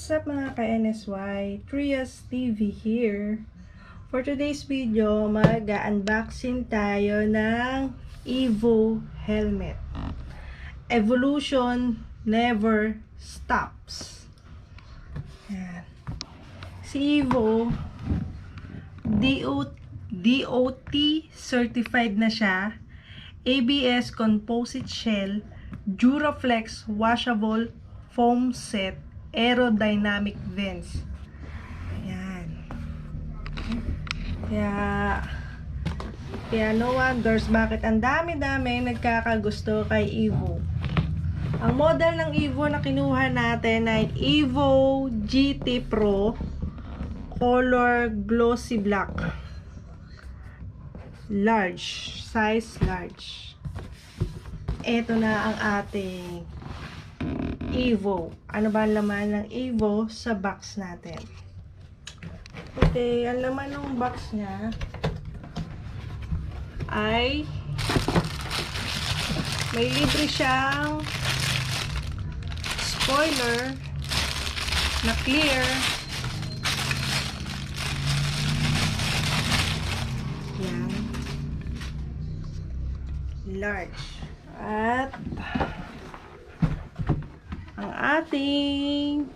What's up mga ka-NSY? Trias TV here. For today's video, mag-unboxing tayo ng EVO helmet. Evolution never stops. Yan. Si EVO, DOT certified na siya. ABS composite shell, Duraflex washable foam set, aerodynamic vents. Ayan. Kaya no wonders bakit ang dami-dami nagkakagusto kay EVO. Ang model ng EVO na kinuha natin ay EVO GT-PRO color glossy black. Large. Size large. Ito na ang ating EVO. Ano ba ang laman ng EVO sa box natin? Okay, ang laman ng box niya ay may libre siyang spoiler na clear. Yan. Large. At ang ating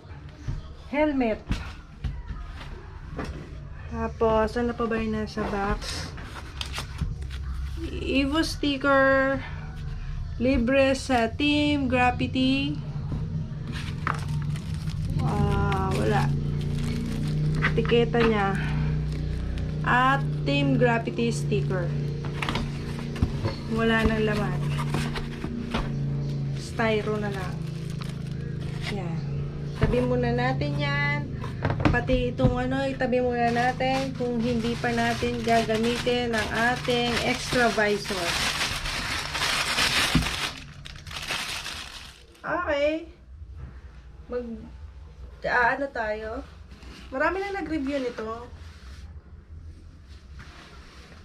helmet. Tapos, ano pa ba yung nasa box? EVO sticker. Libre sa Team Gravity. Wala. Etiketa niya. At Team Gravity sticker. Wala nang laman. Styro na lang. Yan. Tabi muna natin yan. Pati itong itabi muna natin kung hindi pa natin gagamitin ang ating extra visor. Okay. Tayo. Marami na nag-review nito.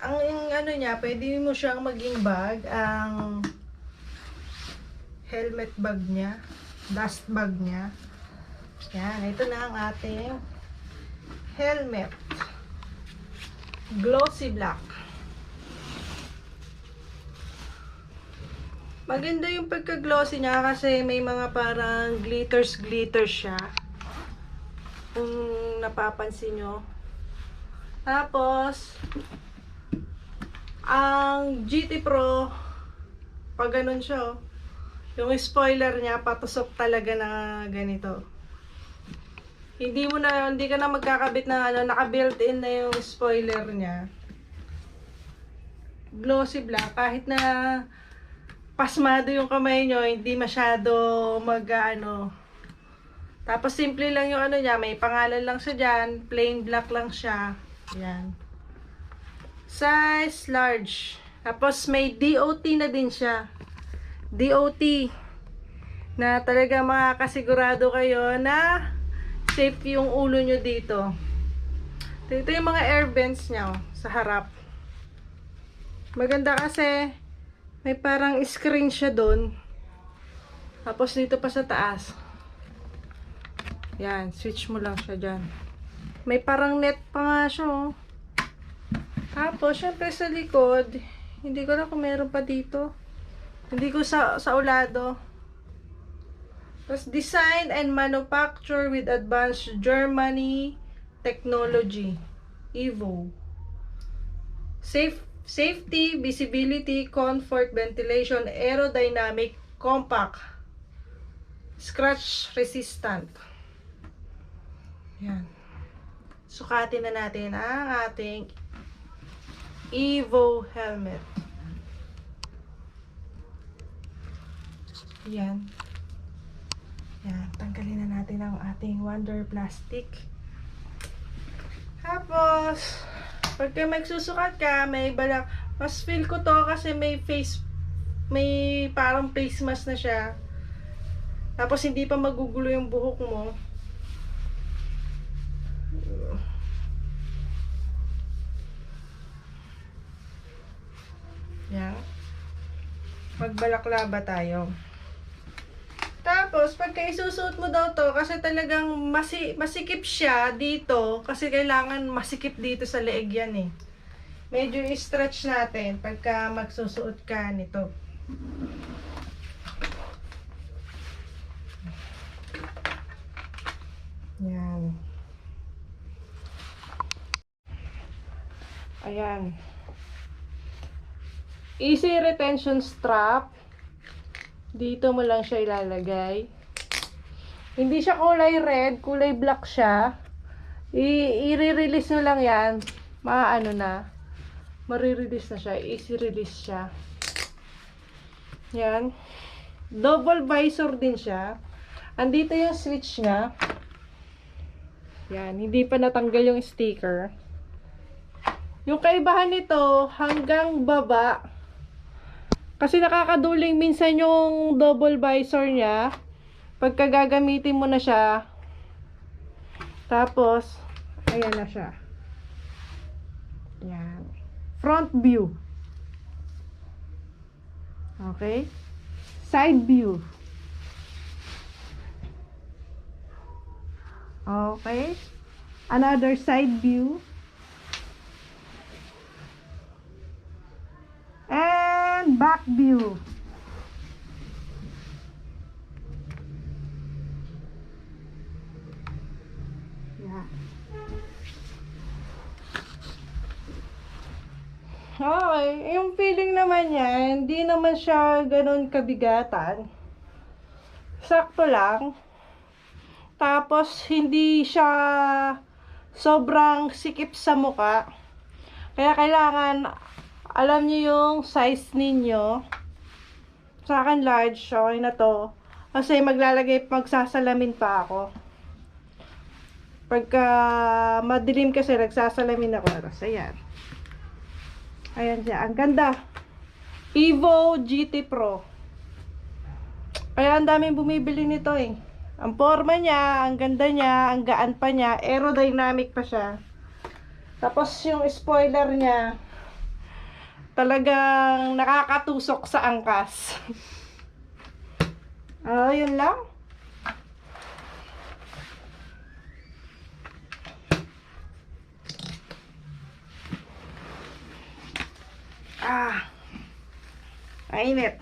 Ang niya, pwede mo siyang maging bag, ang helmet bag niya, dust bag niya. Yan, ito na ang ating helmet. Glossy black. Maganda yung pagka-glossy niya kasi may mga parang glitters siya. Kung napapansin nyo. Tapos, ang GT Pro, pag ganun siya, yung spoiler niya, patusok talaga na ganito. Hindi ka na magkakabit na naka-built-in na yung spoiler niya. Glossy black, kahit na pasmado yung kamay nyo, hindi masyado Tapos simple lang yung niya, may pangalan lang siya dyan, plain black lang siya. Yan. Size large. Tapos may DOT na din siya. DOT. Na talaga makakasigurado kayo na safe yung ulo nyo dito. Ito yung mga air vents niya sa harap. Maganda kasi may parang screen siya doon. Tapos dito pa sa taas. Yan, switch mo lang siya dyan. May parang net pa nga siya Tapos, syempre sa likod, hindi ko na kung meron pa dito. Hindi ko sa ulado. Tapos, design and manufacture with advanced Germany technology. EVO. Safety, visibility, comfort, ventilation, aerodynamic, compact, scratch resistant. Yan. Sukatin na natin ang ating EVO helmet. Yan. Yan. Tanggalin na natin ang ating wonder plastic. Tapos, pagka magsusukat ka, may balak. Mas feel ko to kasi may parang face mask na siya. Tapos, hindi pa magugulo yung buhok mo. Yan. Magbalaklaba tayo. Tapos, Tapos, pagka isusuot mo daw to, kasi talagang masikip siya dito, kasi kailangan masikip dito sa leeg yan eh. Medyo i-stretch natin pagka magsusuot ka nito. Yan. Ayan. Easy retention strap. Dito mo lang siya ilalagay. Hindi siya kulay red, kulay black siya. I-release mo lang yan. Maano na. Marirelease na siya. Easy release siya. Yan. Double visor din siya. Andito yung switch niya. Yan. Hindi pa natanggal yung sticker. Yung kaibahan nito, hanggang baba. Kasi nakakaduling minsan yung double visor niya. Pagka gagamitin mo na siya. Tapos, ayan na siya. Yan. Front view. Okay. Side view. Okay. Another side view. And back view. Yeah. Okay, yung feeling naman niya, hindi naman siya ganun kabigatan. Sakto lang. Tapos, hindi siya sobrang sikip sa muka. Kaya kailangan, alam niyo yung size ninyo. Sa akin large, okay na to. Kasi magsasalamin pa ako. Pagka madilim kasi, nagsasalamin ako. Tapos, ayan. Ayan siya. Ang ganda. EVO GT-PRO. Kaya ang daming bumibili nito eh. Ang forma niya, ang ganda niya, ang gaan pa niya, aerodynamic pa siya. Tapos yung spoiler niya, talagang nakakatusok sa angkas. Yun lang. Mainit.